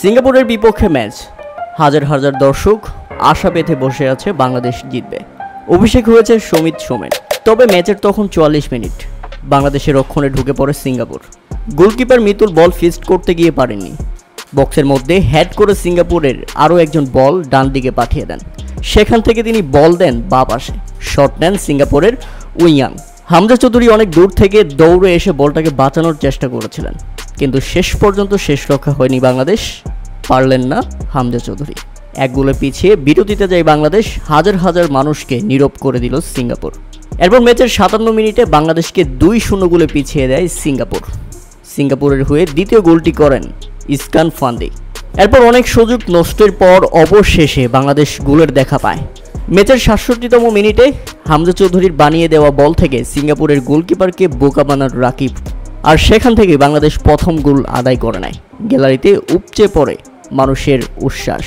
সিঙ্গাপুরের বিপক্ষে ম্যাচ, হাজার হাজার দর্শক আশা পেতে বসে আছে বাংলাদেশ জিতবে। অভিষেক হয়েছে সমিত সোমেন। তবে ম্যাচের তখন ৪৪ মিনিট, বাংলাদেশের রক্ষণে ঢুকে পড়ে সিঙ্গাপুর। গোলকিপার মিতুল বল ফিস্ট করতে গিয়ে পারেননি। বক্সের মধ্যে হেড করে সিঙ্গাপুরের আরও একজন বল ডান দিকে পাঠিয়ে দেন। সেখান থেকে তিনি বল দেন বাঁ পাশে। শট নেন সিঙ্গাপুরের উইয়াং। হামজা চৌধুরী অনেক দূর থেকে দৌড়ে এসে বলটাকে বাঁচানোর চেষ্টা করেছিলেন, কিন্তু শেষ পর্যন্ত শেষ রক্ষা হয়নি বাংলাদেশ। পারলেন না হামজা চৌধুরী। এক গোলে পিছিয়ে বিরতিতে যায় বাংলাদেশ। হাজার হাজার মানুষকে নীরব করে দিল সিঙ্গাপুর। এরপর ম্যাচের ৫৭ মিনিটে বাংলাদেশকে ২-০ গোলে পিছিয়ে দেয় সিঙ্গাপুর। সিঙ্গাপুরের হয়ে দ্বিতীয় গোলটি করেন ইসকান ফান্দি। এরপর অনেক সুযোগ নষ্টের পর অবশেষে বাংলাদেশ গোলের দেখা পায়। ম্যাচের ৬৭তম মিনিটে হামজা চৌধুরীর বানিয়ে দেওয়া বল থেকে সিঙ্গাপুরের গোলকিপারকে বোকা বানান রাকিব। আর সেখান থেকে বাংলাদেশ প্রথম গোল আদায় করে নেয়। গ্যালারিতে উপচে পড়ে মানুষের উচ্ছ্বাস।